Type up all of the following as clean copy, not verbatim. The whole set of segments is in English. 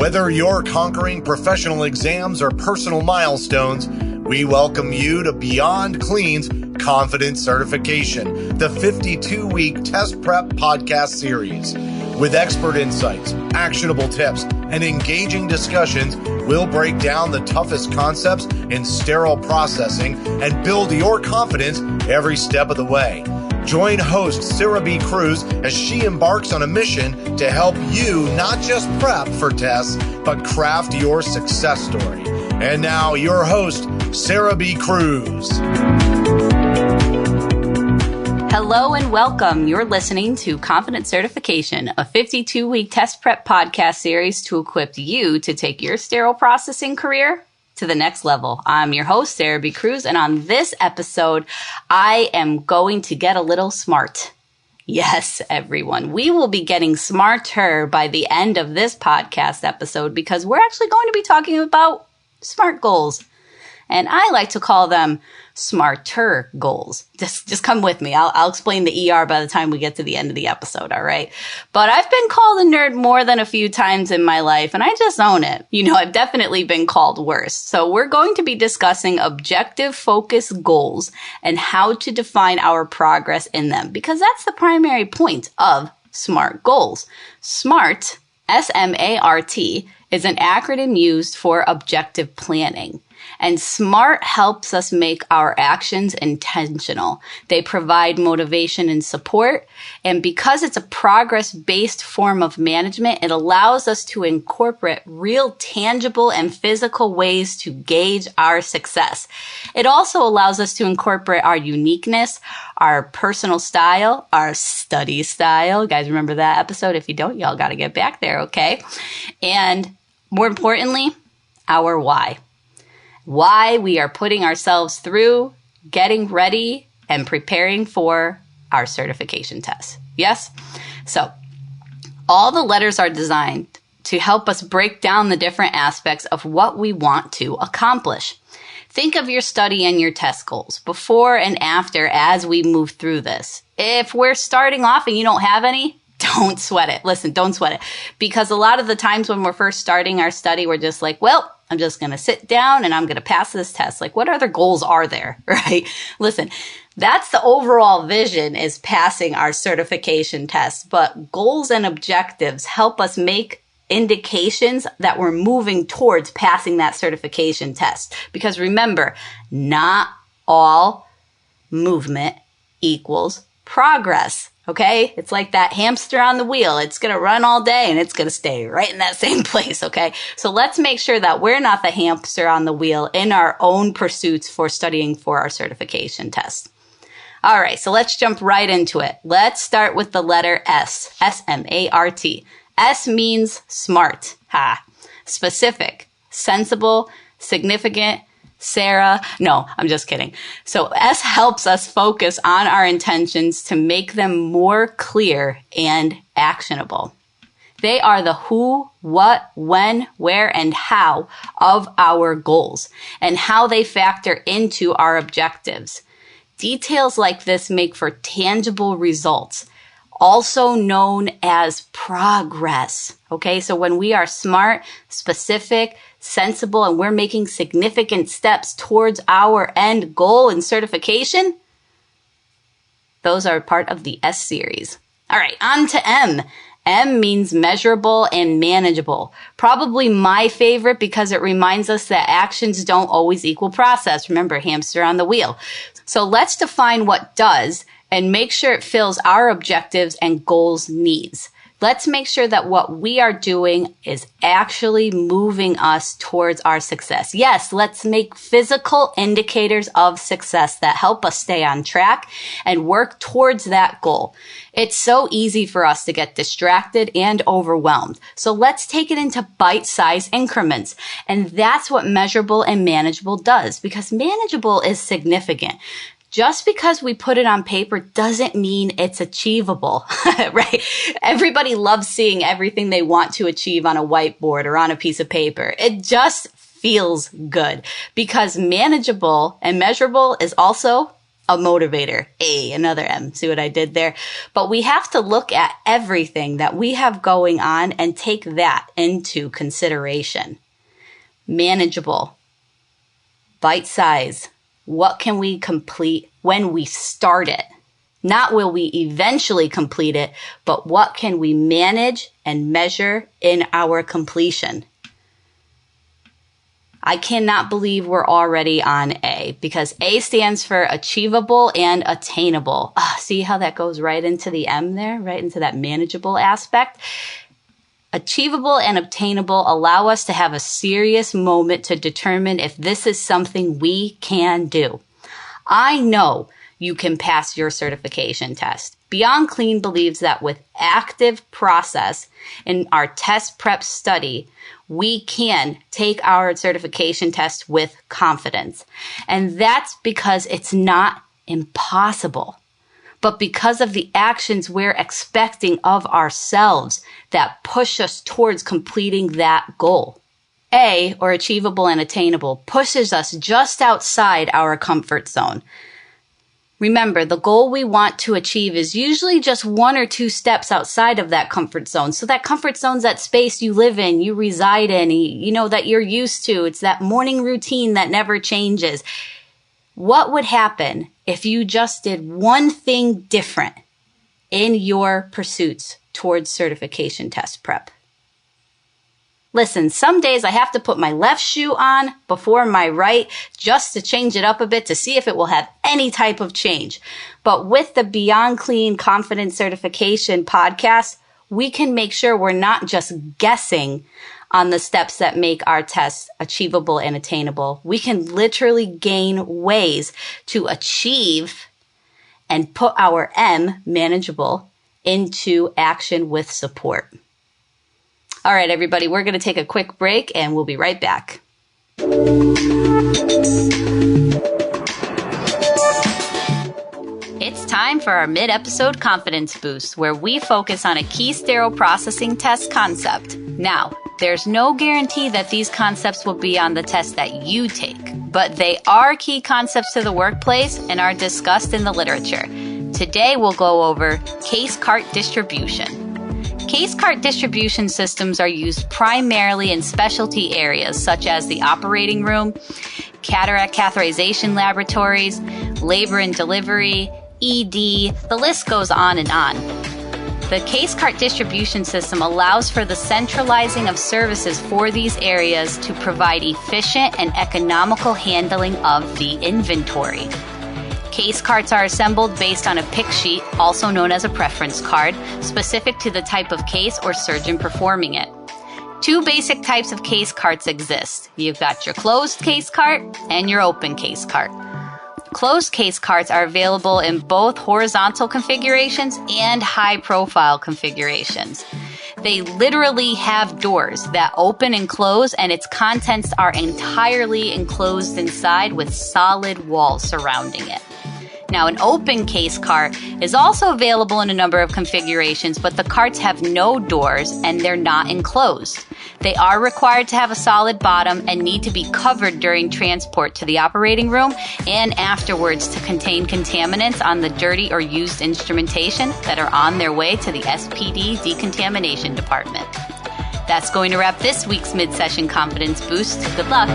Whether you're conquering professional exams or personal milestones, we welcome you to Beyond Clean's Confidence Certification, the 52-week test prep podcast series. With expert insights, actionable tips, and engaging discussions, we'll break down the toughest concepts in sterile processing and build your confidence every step of the way. Join host Sarah B. Cruz as she embarks on a mission to help you not just prep for tests, but craft your success story. And now your host, Sarah B. Cruz. Hello and welcome. You're listening to Confidence Certification, a 52-week test prep podcast series to equip you to take your sterile processing career to the next level. I'm your host, Sarah B. Cruz, and on this episode, I am going to get a little smart. Yes, everyone. We will be getting smarter by the end of this podcast episode because we're actually going to be talking about SMART goals. And I like to call them smarter goals. Just come with me. I'll explain the ER by the time we get to the end of the episode, all right? But I've been called a nerd more than a few times in my life, and I just own it. You know, I've definitely been called worse. So we're going to be discussing objective focus goals and how to define our progress in them, because that's the primary point of SMART goals. SMART, S-M-A-R-T, is an acronym used for objective planning. And SMART helps us make our actions intentional. They provide motivation and support. And because it's a progress-based form of management, it allows us to incorporate real tangible and physical ways to gauge our success. It also allows us to incorporate our uniqueness, our personal style, our study style. You guys remember that episode? If you don't, y'all got to get back there, okay? And more importantly, our why. Why we are putting ourselves through, getting ready, and preparing for our certification test. Yes? So, all the letters are designed to help us break down the different aspects of what we want to accomplish. Think of your study and your test goals before and after as we move through this. If we're starting off and you don't have any, don't sweat it. Listen, don't sweat it. Because a lot of the times when we're first starting our study, we're just like, well, I'm just going to sit down and I'm going to pass this test. Like, what other goals are there, right? Listen, that's the overall vision, is passing our certification test. But goals and objectives help us make indications that we're moving towards passing that certification test. Because remember, not all movement equals progress. Okay? It's like that hamster on the wheel. It's going to run all day and it's going to stay right in that same place. Okay? So let's make sure that we're not the hamster on the wheel in our own pursuits for studying for our certification test. All right. So let's jump right into it. Let's start with the letter S. S-M-A-R-T. S means smart. Ha. Specific. Sensible. Significant. Sarah. No, I'm just kidding. So S helps us focus on our intentions to make them more clear and actionable. They are the who, what, when, where, and how of our goals and how they factor into our objectives. Details like this make for tangible results, also known as progress. Okay, so when we are smart, specific, sensible, and we're making significant steps towards our end goal and certification, those are part of the S series. All right, on to M. M means measurable and manageable. Probably my favorite because it reminds us that actions don't always equal process. Remember, hamster on the wheel. So let's define what does and make sure it fills our objectives and goals needs. Let's make sure that what we are doing is actually moving us towards our success. Yes, let's make physical indicators of success that help us stay on track and work towards that goal. It's so easy for us to get distracted and overwhelmed. So let's take it into bite-sized increments. And that's what measurable and manageable does, because manageable is significant. Just because we put it on paper doesn't mean it's achievable, right? Everybody loves seeing everything they want to achieve on a whiteboard or on a piece of paper. It just feels good because manageable and measurable is also a motivator. Another M. See what I did there? But we have to look at everything that we have going on and take that into consideration. Manageable. Bite size. What can we complete when we start it? Not will we eventually complete it, but what can we manage and measure in our completion? I cannot believe we're already on A, because A stands for achievable and attainable. See how that goes right into the M there, right into that manageable aspect? Achievable and obtainable allow us to have a serious moment to determine if this is something we can do. I know you can pass your certification test. Beyond Clean believes that with active process in our test prep study, we can take our certification test with confidence. And that's because it's not impossible, but because of the actions we're expecting of ourselves that push us towards completing that goal. A, or achievable and attainable, pushes us just outside our comfort zone. Remember, the goal we want to achieve is usually just 1 or 2 steps outside of that comfort zone. So that comfort zone's that space you live in, you reside in, you know, that you're used to. It's that morning routine that never changes. What would happen if you just did one thing different in your pursuits towards certification test prep? Listen, some days I have to put my left shoe on before my right just to change it up a bit to see if it will have any type of change. But with the Beyond Clean Confidence Certification podcast, we can make sure we're not just guessing on the steps that make our tests achievable and attainable. We can literally gain ways to achieve and put our M, manageable, into action with support. All right, everybody, we're going to take a quick break and we'll be right back. It's time for our mid-episode confidence boost, where we focus on a key sterile processing test concept. Now, there's no guarantee that these concepts will be on the test that you take, but they are key concepts to the workplace and are discussed in the literature. Today, we'll go over case cart distribution. Case cart distribution systems are used primarily in specialty areas such as the operating room, cataract catheterization laboratories, labor and delivery, ED, the list goes on and on. The case cart distribution system allows for the centralizing of services for these areas to provide efficient and economical handling of the inventory. Case carts are assembled based on a pick sheet, also known as a preference card, specific to the type of case or surgeon performing it. 2 basic types of case carts exist. You've got your closed case cart and your open case cart. Closed case carts are available in both horizontal configurations and high-profile configurations. They literally have doors that open and close, and its contents are entirely enclosed inside with solid walls surrounding it. Now, an open case cart is also available in a number of configurations, but the carts have no doors and they're not enclosed. They are required to have a solid bottom and need to be covered during transport to the operating room and afterwards to contain contaminants on the dirty or used instrumentation that are on their way to the SPD decontamination department. That's going to wrap this week's mid-session confidence boost. Good luck.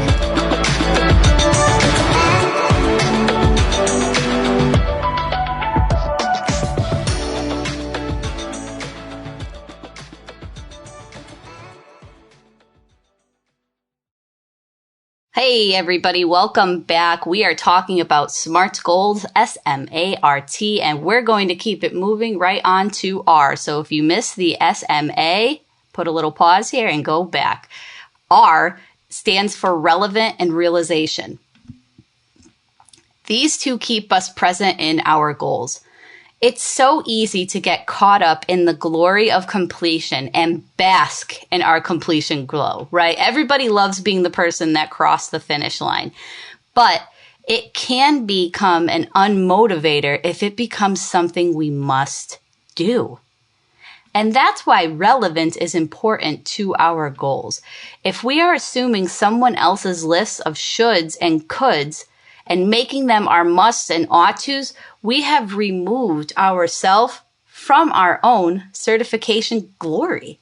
Hey everybody, welcome back. We are talking about SMART goals, SMART, and we're going to keep it moving right on to R. So if you missed the SMA, put a little pause here and go back. R stands for relevant and realization. These two keep us present in our goals. It's so easy to get caught up in the glory of completion and bask in our completion glow, right? Everybody loves being the person that crossed the finish line, but it can become an unmotivator if it becomes something we must do. And that's why relevance is important to our goals. If we are assuming someone else's list of shoulds and coulds and making them our musts and ought tos, we have removed ourselves from our own certification glory.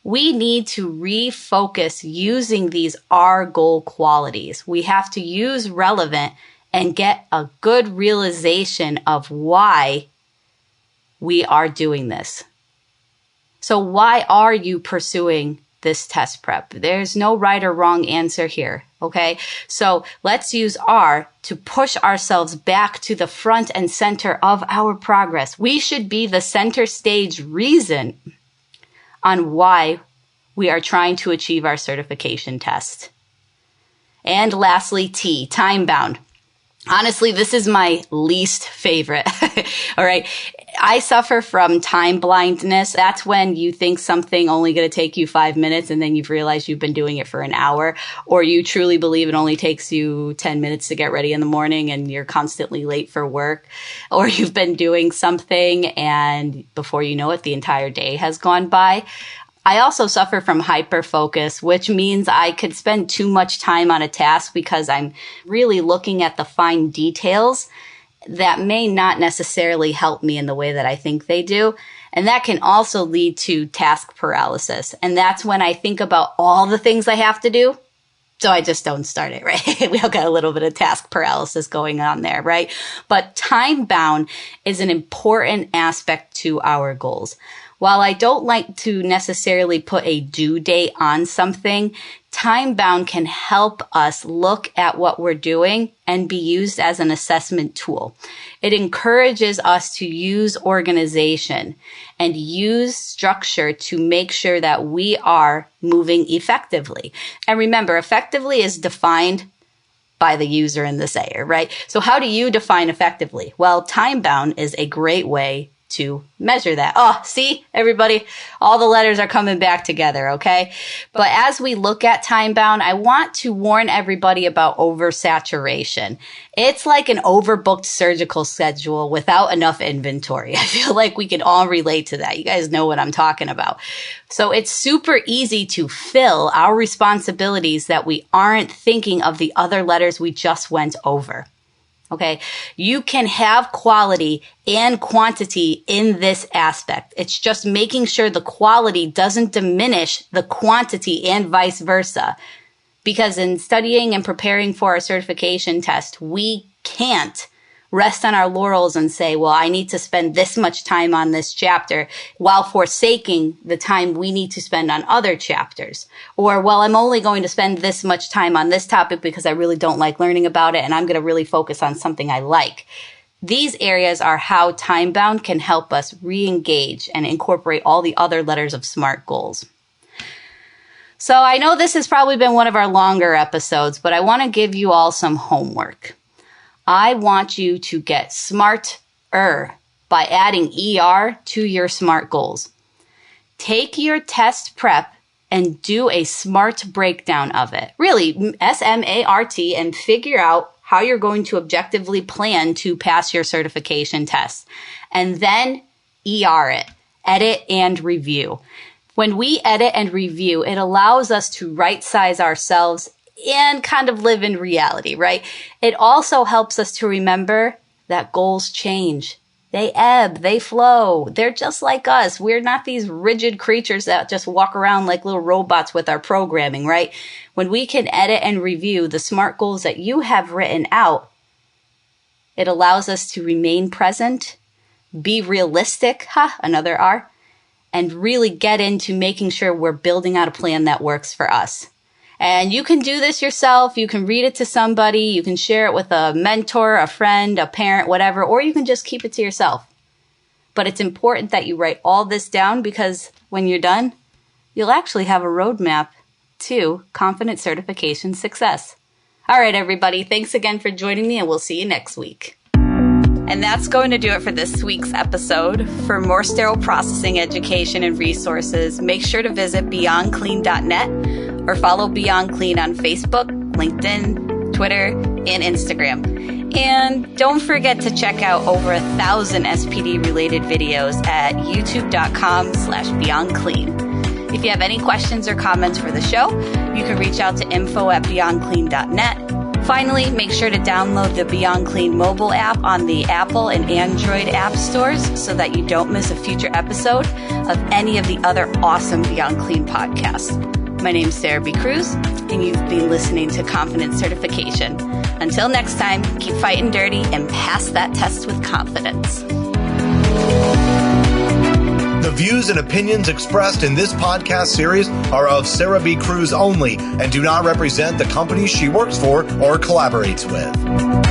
We need to refocus using these our goal qualities. We have to use relevant and get a good realization of why we are doing this. So why are you pursuing this test prep? There's no right or wrong answer here, okay? So let's use R to push ourselves back to the front and center of our progress. We should be the center stage reason on why we are trying to achieve our certification test. And lastly, T, time bound. Honestly, this is my least favorite. All right. I suffer from time blindness. That's when you think something only going to take you 5 minutes and then you've realized you've been doing it for an hour, or you truly believe it only takes you 10 minutes to get ready in the morning and you're constantly late for work, or you've been doing something and before you know it, the entire day has gone by. I also suffer from hyperfocus, which means I could spend too much time on a task because I'm really looking at the fine details that may not necessarily help me in the way that I think they do. And that can also lead to task paralysis. And that's when I think about all the things I have to do, so I just don't start it, right? We all got a little bit of task paralysis going on there, right? But time bound is an important aspect to our goals. While I don't like to necessarily put a due date on something, time bound can help us look at what we're doing and be used as an assessment tool. It encourages us to use organization and use structure to make sure that we are moving effectively. And remember, effectively is defined by the user and the sayer, right? So how do you define effectively? Well, time bound is a great way to measure that. Oh, see, everybody, all the letters are coming back together, okay? But as we look at time bound, I want to warn everybody about oversaturation. It's like an overbooked surgical schedule without enough inventory. I feel like we can all relate to that. You guys know what I'm talking about. So it's super easy to fill our responsibilities that we aren't thinking of the other letters we just went over. Okay, you can have quality and quantity in this aspect. It's just making sure the quality doesn't diminish the quantity and vice versa. Because in studying and preparing for our certification test, we can't rest on our laurels and say, well, I need to spend this much time on this chapter while forsaking the time we need to spend on other chapters. Or, well, I'm only going to spend this much time on this topic because I really don't like learning about it and I'm going to really focus on something I like. These areas are how time bound can help us re-engage and incorporate all the other letters of SMART goals. So I know this has probably been one of our longer episodes, but I want to give you all some homework. I want you to get smarter by adding ER to your SMART goals. Take your test prep and do a SMART breakdown of it. Really, SMART, and figure out how you're going to objectively plan to pass your certification test. And then ER it, edit and review. When we edit and review, it allows us to right-size ourselves and kind of live in reality, right? It also helps us to remember that goals change. They ebb, they flow. They're just like us. We're not these rigid creatures that just walk around like little robots with our programming, right? When we can edit and review the SMART goals that you have written out, it allows us to remain present, be realistic, another R, and really get into making sure we're building out a plan that works for us. And you can do this yourself. You can read it to somebody. You can share it with a mentor, a friend, a parent, whatever, or you can just keep it to yourself. But it's important that you write all this down because when you're done, you'll actually have a roadmap to confident certification success. All right, everybody. Thanks again for joining me, and we'll see you next week. And that's going to do it for this week's episode. For more sterile processing education and resources, make sure to visit beyondclean.net or follow Beyond Clean on Facebook, LinkedIn, Twitter, and Instagram. And don't forget to check out over 1,000 SPD-related videos at youtube.com/beyondclean. If you have any questions or comments for the show, you can reach out to info@beyondclean.net Finally, make sure to download the Beyond Clean mobile app on the Apple and Android app stores so that you don't miss a future episode of any of the other awesome Beyond Clean podcasts. My name is Cruz, and you've been listening to Confidence Certification. Until next time, keep fighting dirty and pass that test with confidence. The views and opinions expressed in this podcast series are of Sarah B. Cruz only and do not represent the companies she works for or collaborates with.